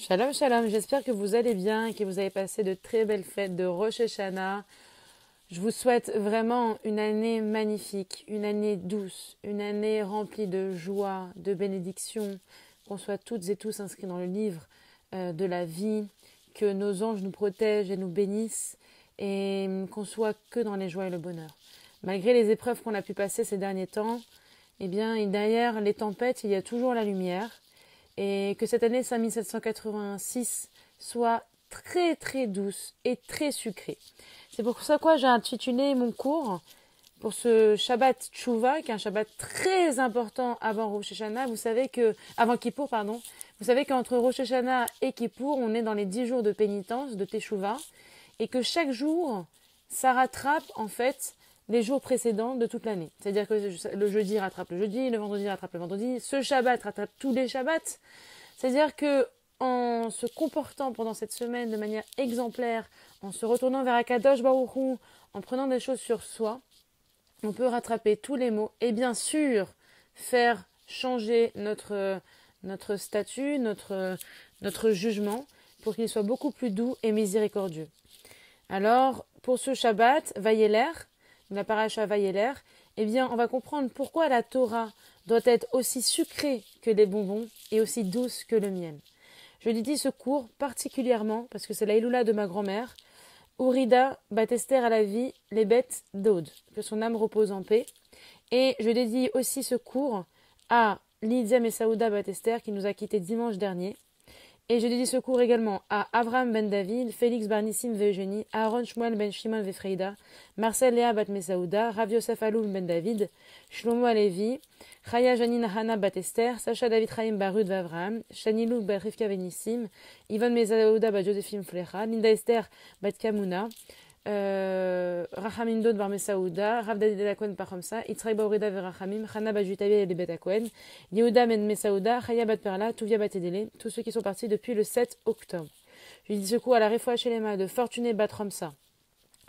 Shalom, shalom, j'espère que vous allez bien et que vous avez passé de très belles fêtes de Rosh Hashanah. Je vous souhaite vraiment une année magnifique, une année douce, une année remplie de joie, de bénédiction, qu'on soit toutes et tous inscrits dans le livre de la vie, que nos anges nous protègent et nous bénissent et qu'on soit que dans les joies et le bonheur. Malgré les épreuves qu'on a pu passer ces derniers temps, eh bien, derrière les tempêtes, il y a toujours la lumière. Et que cette année 5786 soit très très douce et très sucrée. C'est pour ça que j'ai intitulé mon cours pour ce Shabbat Tchouva, qui est un Shabbat très important avant Rosh Hashanah. Vous savez que, avant Kippour, pardon. Vous savez qu'entre Rosh Hashanah et Kippour, on est dans les 10 jours de pénitence, de Teshuvah, et que chaque jour, ça rattrape en fait les jours précédents de toute l'année. C'est-à-dire que le jeudi rattrape le jeudi, le vendredi rattrape le vendredi, ce Shabbat rattrape tous les Shabbats. C'est-à-dire que en se comportant pendant cette semaine de manière exemplaire, en se retournant vers Akadosh Baruch Hu, en prenant des choses sur soi, on peut rattraper tous les maux et bien sûr faire changer notre statut, notre jugement pour qu'il soit beaucoup plus doux et miséricordieux. Alors, pour ce Shabbat, Vayeler, la paracha Vayeler, eh bien, on va comprendre pourquoi la Torah doit être aussi sucrée que les bonbons et aussi douce que le miel. Je dédie ce cours particulièrement, parce que c'est la Iloula de ma grand-mère, Ourida Batester à la vie, les bêtes d'Aude, que son âme repose en paix. Et je dédie aussi ce cours à Lydia Messaouda Batester, qui nous a quittés dimanche dernier. Et je dédie ce cours également à Avram ben David, Félix bar Nissim ve-Eugénie, Aaron Shmuel ben Shimon ve-Freida, Marcel Léa bat Messaouda, Rav Yosef Aloum ben David, Shlomo Alevi, Chaya Janine Hana bat Esther, Sacha David Chaim Barud va-Avraham, Shanilou bat Rivka ve-Nissim, Yvonne Messaouda bat Josephine Flecha, Linda Esther bat Kamuna, Rachamim Dod bar Messaouda, Rav David Akwen par Hamsa, Yitzhak Baurida ve-Rachamim, Chana bat Jutabi et Libet Akwen, Yehuda ben Messaouda, Chaya bat Perla, Tuvia bat Edele, tous ceux qui sont partis depuis le 7 octobre. Je dis ce coup à la Refoua Shelema de Fortuné bat Ramsa,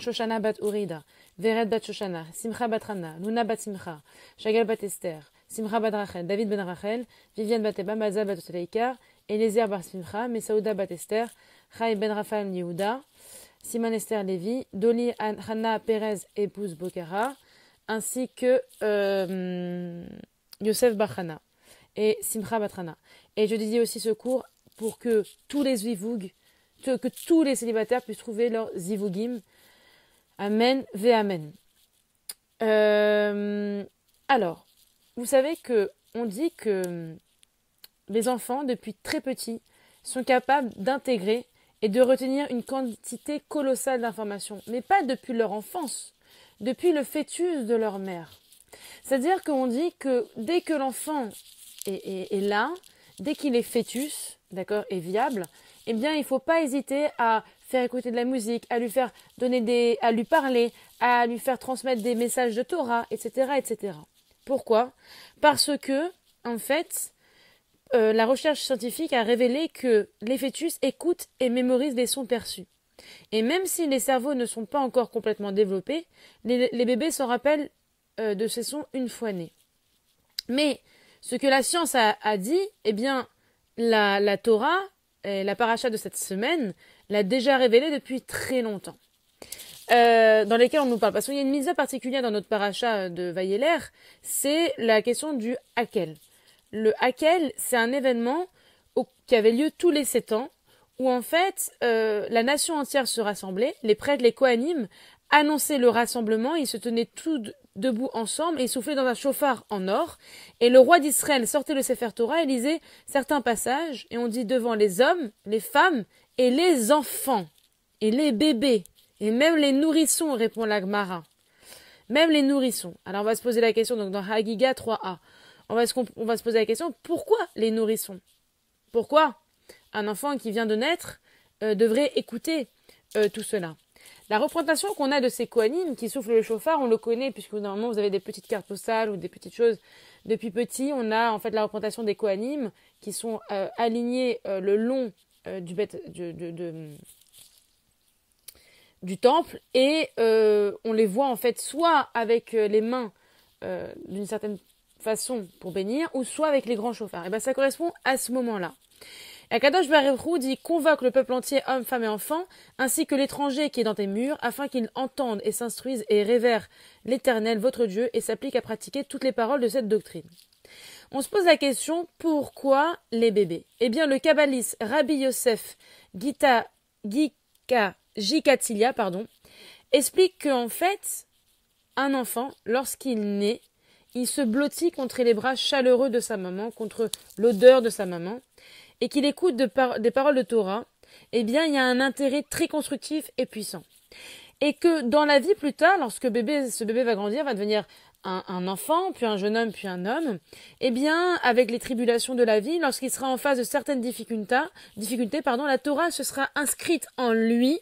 Shoshana bat Urida, Vered bat Shoshana, Simcha bat Rana, Luna bat Simcha, Shagal bat Esther, Simcha bat Rachel, David ben Rachel, Viviane bat Eba, Mazal bat Oteleika, Eliezer bar Simcha, Messaouda bat Esther, Chai ben Raphaël Yehuda, Simon Esther Lévi, Doli Hana Perez épouse Bokara, ainsi que Yosef Bachana et Simcha Batrana. Et je dédie aussi ce cours pour que tous les zivug, que tous les célibataires puissent trouver leur zivugim. Amen, ve amen. Alors, vous savez que on dit que les enfants, depuis très petits, sont capables d'intégrer et de retenir une quantité colossale d'informations, mais pas depuis leur enfance, depuis le fœtus de leur mère. C'est-à-dire qu'on dit que dès que l'enfant est là, dès qu'il est fœtus, d'accord, et viable, eh bien, il ne faut pas hésiter à faire écouter de la musique, à lui faire à lui parler, à lui faire transmettre des messages de Torah, etc., etc. Pourquoi? Parce que, en fait, la recherche scientifique a révélé que les fœtus écoutent et mémorisent les sons perçus. Et même si les cerveaux ne sont pas encore complètement développés, les bébés s'en rappellent de ces sons une fois nés. Mais ce que la science a dit, eh bien, la Torah, la paracha de cette semaine, l'a déjà révélé depuis très longtemps. Dans lesquels on nous parle. Parce qu'il y a une mise particulière dans notre paracha de Vayeler, c'est la question du Hakel. Le Hakel, c'est un événement qui avait lieu tous les 7 ans, où en fait, la nation entière se rassemblait, les prêtres, les Kohanim, annonçaient le rassemblement, ils se tenaient tous debout ensemble et ils soufflaient dans un chauffard en or. Et le roi d'Israël sortait le Sefer Torah et lisait certains passages, et on dit devant les hommes, les femmes et les enfants, et les bébés, et même les nourrissons, répond la Gemara. Même les nourrissons. Alors on va se poser la question, donc dans Hagiga 3a, on va se poser la question, pourquoi les nourrissons? Pourquoi un enfant qui vient de naître devrait écouter tout cela? La représentation qu'on a de ces Kohanim qui soufflent le chauffard, on le connaît, puisque normalement vous avez des petites cartes postales ou des petites choses. Depuis petit, on a en fait la représentation des Kohanim qui sont alignés le long du temple, et on les voit en fait soit avec les mains d'une certaine façon pour bénir, ou soit avec les grands chauffards. Et bien ça correspond à ce moment-là. Et Akadosh Baruch Hu dit convoque le peuple entier, hommes, femmes et enfants, ainsi que l'étranger qui est dans tes murs, afin qu'ils entendent et s'instruisent et révèrent l'Éternel, votre Dieu, et s'appliquent à pratiquer toutes les paroles de cette doctrine. On se pose la question, pourquoi les bébés? Eh bien, le kabbaliste Rabbi Yosef Gikatilia, explique qu'en fait, un enfant, lorsqu'il naît, il se blottit contre les bras chaleureux de sa maman, contre l'odeur de sa maman, et qu'il écoute des paroles de Torah, eh bien, il y a un intérêt très constructif et puissant. Et que dans la vie plus tard, lorsque ce bébé va grandir, va devenir un enfant, puis un jeune homme, puis un homme, eh bien, avec les tribulations de la vie, lorsqu'il sera en face de certaines difficultés, la Torah se sera inscrite en lui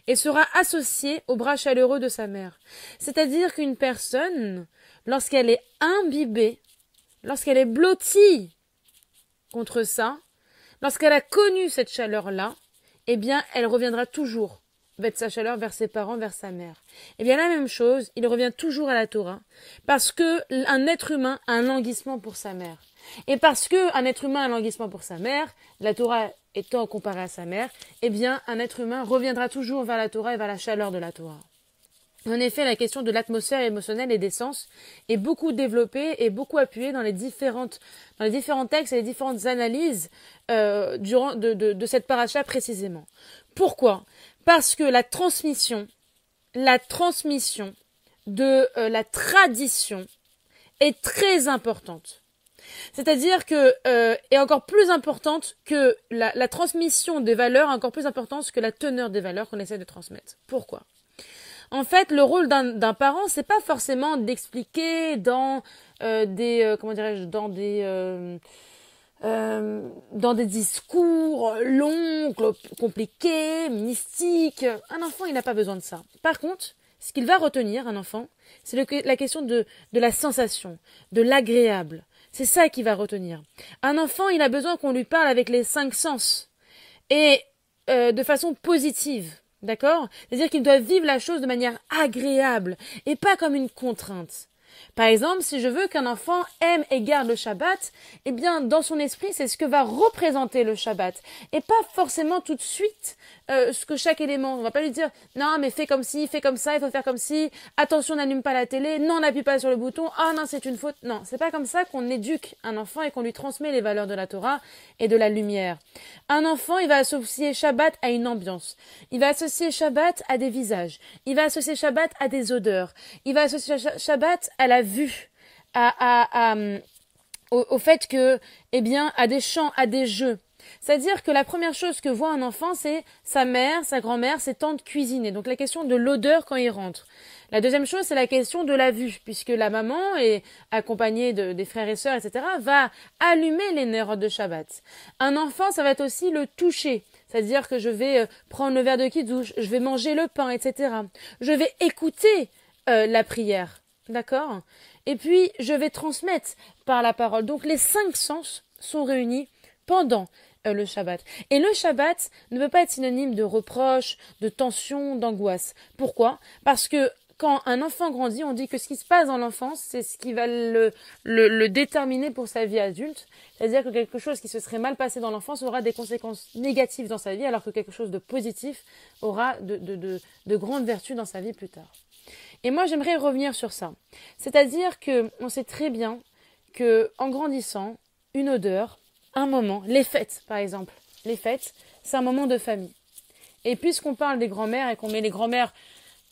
et sera associée aux bras chaleureux de sa mère. C'est-à-dire qu'une personne, lorsqu'elle est imbibée, lorsqu'elle est blottie contre ça, lorsqu'elle a connu cette chaleur-là, eh bien, elle reviendra toujours vers sa chaleur, vers ses parents, vers sa mère. Eh bien, la même chose, il revient toujours à la Torah, parce que un être humain a un languissement pour sa mère. Et parce que un être humain a un languissement pour sa mère, la Torah étant comparée à sa mère, eh bien, un être humain reviendra toujours vers la Torah et vers la chaleur de la Torah. En effet, la question de l'atmosphère émotionnelle et des sens est beaucoup développée et beaucoup appuyée dans les différents textes et les différentes analyses de cette paracha précisément. Pourquoi? Parce que la transmission de la tradition est très importante. C'est-à-dire que est encore plus importante que la transmission des valeurs, encore plus importante que la teneur des valeurs qu'on essaie de transmettre. Pourquoi? En fait, le rôle d'un parent, c'est pas forcément d'expliquer dans dans des discours longs, compliqués, mystiques. Un enfant, il n'a pas besoin de ça. Par contre, ce qu'il va retenir, un enfant, c'est la question de la sensation, de l'agréable. C'est ça qu'il va retenir. Un enfant, il a besoin qu'on lui parle avec les 5 sens et de façon positive. D'accord? C'est-à-dire qu'il doit vivre la chose de manière agréable et pas comme une contrainte. Par exemple, si je veux qu'un enfant aime et garde le Shabbat, eh bien, dans son esprit, c'est ce que va représenter le Shabbat. Et pas forcément tout de suite ce que chaque élément. On va pas lui dire, non, mais fais comme ci, fais comme ça, il faut faire comme ci, attention, n'allume pas la télé, non, n'appuie pas sur le bouton, ah non, c'est une faute. Non, c'est pas comme ça qu'on éduque un enfant et qu'on lui transmet les valeurs de la Torah et de la lumière. Un enfant, il va associer Shabbat à une ambiance. Il va associer Shabbat à des visages. Il va associer Shabbat à des odeurs. Il va associer Shabbat à la vue, au fait que, eh bien, à des chants, à des jeux. C'est-à-dire que la première chose que voit un enfant, c'est sa mère, sa grand-mère, ses tantes cuisiner. Donc la question de l'odeur quand il rentre. La deuxième chose, c'est la question de la vue, puisque la maman, est accompagnée des frères et sœurs, etc., va allumer les nérodes de Shabbat. Un enfant, ça va être aussi le toucher. C'est-à-dire que je vais prendre le verre de kiddush, je vais manger le pain, etc. Je vais écouter la prière. D'accord? Et puis, je vais transmettre par la parole. Donc, les 5 sens sont réunis pendant le Shabbat. Et le Shabbat ne peut pas être synonyme de reproche, de tension, d'angoisse. Pourquoi? Parce que quand un enfant grandit, on dit que ce qui se passe dans l'enfance, c'est ce qui va le déterminer pour sa vie adulte. C'est-à-dire que quelque chose qui se serait mal passé dans l'enfance aura des conséquences négatives dans sa vie, alors que quelque chose de positif aura de grandes vertus dans sa vie plus tard. Et moi, j'aimerais revenir sur ça. C'est-à-dire que on sait très bien que en grandissant, une odeur, un moment, les fêtes, par exemple, les fêtes, c'est un moment de famille. Et puisqu'on parle des grands-mères et qu'on met les grands-mères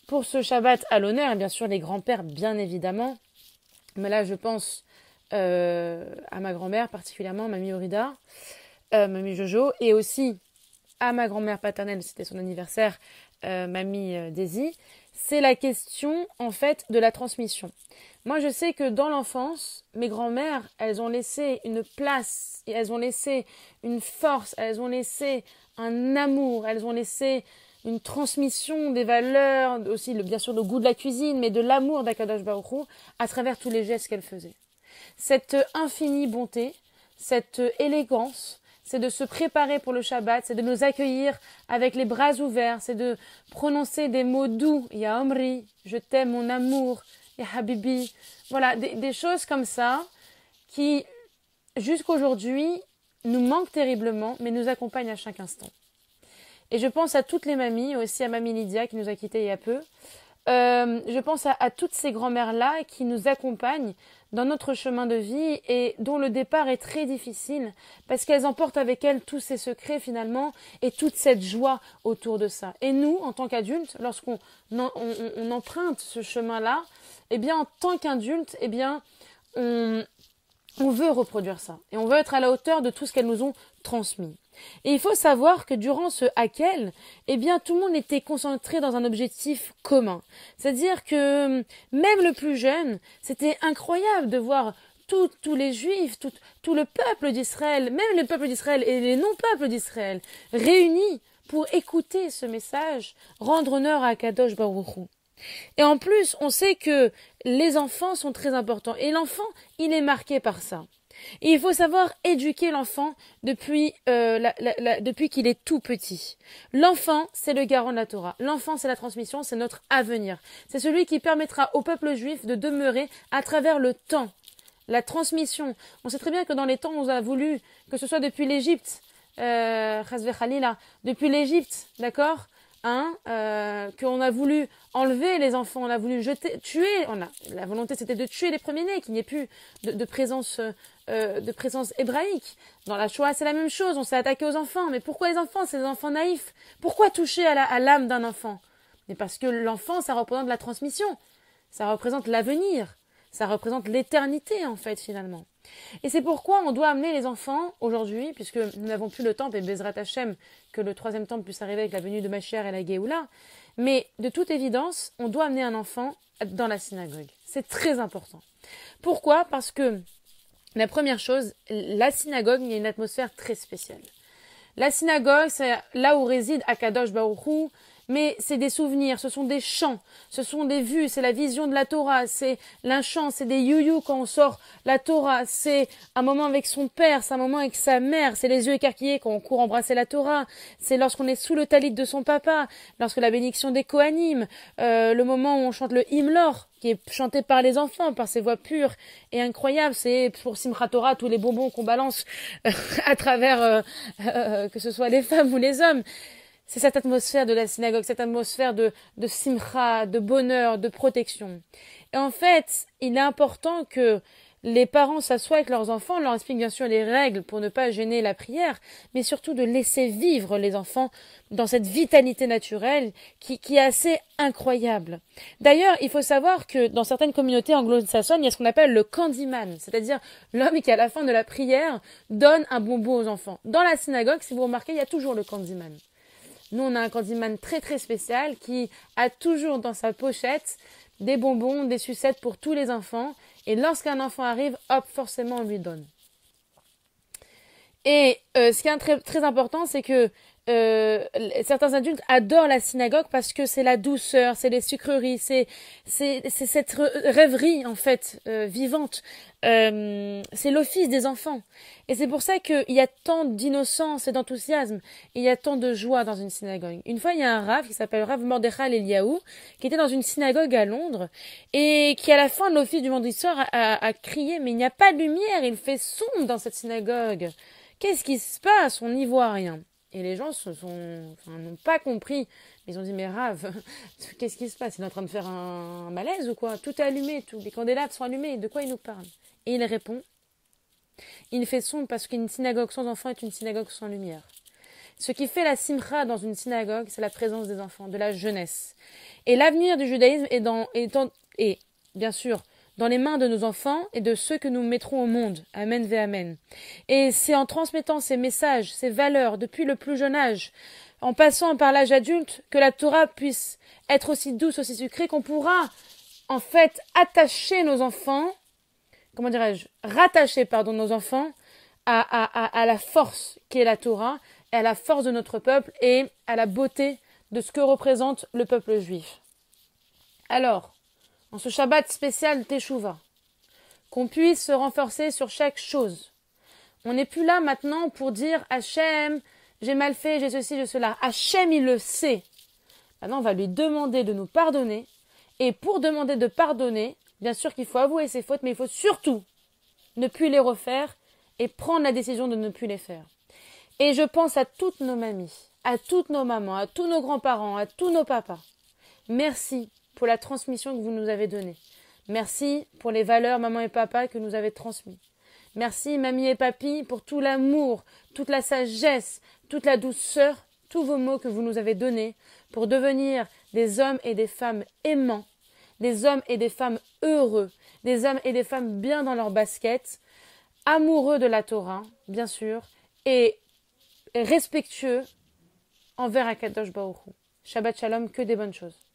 pour ce Shabbat à l'honneur, et bien sûr les grands-pères, bien évidemment, mais là, je pense à ma grand-mère, particulièrement, Mamie Orida, Mamie Jojo, et aussi à ma grand-mère paternelle, c'était son anniversaire, Mamie Daisy, c'est la question, en fait, de la transmission. Moi, je sais que dans l'enfance, mes grands-mères, elles ont laissé une place, et elles ont laissé une force, elles ont laissé un amour, elles ont laissé une transmission des valeurs, aussi bien sûr le goût de la cuisine, mais de l'amour d'Akadosh Baruch Hu à travers tous les gestes qu'elles faisaient. Cette infinie bonté, cette élégance, c'est de se préparer pour le Shabbat, c'est de nous accueillir avec les bras ouverts, c'est de prononcer des mots doux, Ya Omri, je t'aime mon amour, Ya Habibi, voilà, des choses comme ça qui, jusqu'aujourd'hui, nous manque terriblement, mais nous accompagne à chaque instant. Et je pense à toutes les mamies, aussi à Mamie Lydia qui nous a quittés il y a peu. Je pense à toutes ces grand-mères-là qui nous accompagnent dans notre chemin de vie et dont le départ est très difficile parce qu'elles emportent avec elles tous ces secrets finalement et toute cette joie autour de ça. Et nous, en tant qu'adultes, lorsqu'on on emprunte ce chemin-là, eh bien, en tant qu'adultes, eh bien, on veut reproduire ça et on veut être à la hauteur de tout ce qu'elles nous ont transmis. Et il faut savoir que durant ce Hakel, eh bien, tout le monde était concentré dans un objectif commun. C'est-à-dire que même le plus jeune, c'était incroyable de voir tous les Juifs, tout le peuple d'Israël, même le peuple d'Israël et les non-peuples d'Israël, réunis pour écouter ce message, rendre honneur à Kadosh Baruch Hu. Et en plus, on sait que les enfants sont très importants. Et l'enfant, il est marqué par ça. Et il faut savoir éduquer l'enfant depuis qu'il est tout petit. L'enfant, c'est le garant de la Torah. L'enfant, c'est la transmission, c'est notre avenir. C'est celui qui permettra au peuple juif de demeurer à travers le temps. La transmission. On sait très bien que dans les temps, on a voulu, que ce soit depuis l'Égypte, depuis l'Égypte, d'accord, qu'on a voulu enlever les enfants, on a voulu tuer, la volonté c'était de tuer les premiers-nés, qu'il n'y ait plus de présence hébraïque. Dans la Shoah, c'est la même chose, on s'est attaqué aux enfants. Mais pourquoi les enfants? C'est des enfants naïfs. Pourquoi toucher à l'âme d'un enfant? Mais parce que l'enfant, ça représente la transmission, ça représente l'avenir, ça représente l'éternité en fait finalement. Et c'est pourquoi on doit amener les enfants aujourd'hui, puisque nous n'avons plus le temple et Bezrat Hashem, que le troisième temple puisse arriver avec la venue de Mashiach et la Géoula. Mais de toute évidence, on doit amener un enfant dans la synagogue. C'est très important. Pourquoi? Parce que la première chose, la synagogue, il y a une atmosphère très spéciale. La synagogue, c'est là où réside Akadosh Baruch Hu, mais c'est des souvenirs, ce sont des chants, ce sont des vues, c'est la vision de la Torah, c'est un chant, c'est des you-you quand on sort la Torah, c'est un moment avec son père, c'est un moment avec sa mère, c'est les yeux écarquillés quand on court embrasser la Torah, c'est lorsqu'on est sous le talit de son papa, lorsque la bénédiction des Kohanim, le moment où on chante le Himlor, qui est chanté par les enfants, par ses voix pures et incroyables, c'est pour Simchat Torah tous les bonbons qu'on balance à travers, que ce soit les femmes ou les hommes. C'est cette atmosphère de la synagogue, cette atmosphère de simcha, de bonheur, de protection. Et en fait, il est important que les parents s'assoient avec leurs enfants, leur expliquent bien sûr les règles pour ne pas gêner la prière, mais surtout de laisser vivre les enfants dans cette vitalité naturelle qui est assez incroyable. D'ailleurs, il faut savoir que dans certaines communautés anglo-saxonnes, il y a ce qu'on appelle le candyman, c'est-à-dire l'homme qui à la fin de la prière donne un bonbon aux enfants. Dans la synagogue, si vous remarquez, il y a toujours le candyman. Nous, on a un candyman très très spécial qui a toujours dans sa pochette des bonbons, des sucettes pour tous les enfants. Et lorsqu'un enfant arrive, hop, forcément, on lui donne. Et ce qui est très, très important, c'est que certains adultes adorent la synagogue parce que c'est la douceur, c'est les sucreries, c'est cette rêverie en fait vivante. C'est l'office des enfants. Et c'est pour ça qu'il y a tant d'innocence et d'enthousiasme. Il y a tant de joie dans une synagogue. Une fois, il y a un Rav qui s'appelle Rav Mordechai Eliyahu, qui était dans une synagogue à Londres, et qui, à la fin de l'office du vendredi soir, a crié « Mais il n'y a pas de lumière, il fait sombre dans cette synagogue. Qu'est-ce qui se passe? On n'y voit rien. » Et les gens n'ont pas compris. Ils ont dit, mais Rav, qu'est-ce qui se passe? Il est en train de faire un malaise ou quoi? Tout est allumé, les candélabres sont allumés. De quoi il nous parle? Et il répond, il fait sombre parce qu'une synagogue sans enfants est une synagogue sans lumière. Ce qui fait la simcha dans une synagogue, c'est la présence des enfants, de la jeunesse. Et l'avenir du judaïsme est bien sûr, dans les mains de nos enfants et de ceux que nous mettrons au monde. Amen ve amen. Et c'est en transmettant ces messages, ces valeurs, depuis le plus jeune âge, en passant par l'âge adulte, que la Torah puisse être aussi douce, aussi sucrée, qu'on pourra, en fait, rattacher nos enfants nos enfants à la force qu'est la Torah, et à la force de notre peuple, et à la beauté de ce que représente le peuple juif. Alors, en ce Shabbat spécial Teshuvah, qu'on puisse se renforcer sur chaque chose. On n'est plus là maintenant pour dire « Hachem, j'ai mal fait, j'ai ceci, j'ai cela ». Hachem, il le sait. Maintenant, on va lui demander de nous pardonner. Et pour demander de pardonner, bien sûr qu'il faut avouer ses fautes, mais il faut surtout ne plus les refaire et prendre la décision de ne plus les faire. Et je pense à toutes nos mamies, à toutes nos mamans, à tous nos grands-parents, à tous nos papas. Merci pour la transmission que vous nous avez donnée. Merci pour les valeurs, maman et papa, que nous avez transmises. Merci, mamie et papi, pour tout l'amour, toute la sagesse, toute la douceur, tous vos mots que vous nous avez donnés pour devenir des hommes et des femmes aimants, des hommes et des femmes heureux, des hommes et des femmes bien dans leur basket, amoureux de la Torah, bien sûr, et respectueux envers Akadosh Baruch Hu. Shabbat Shalom, que des bonnes choses.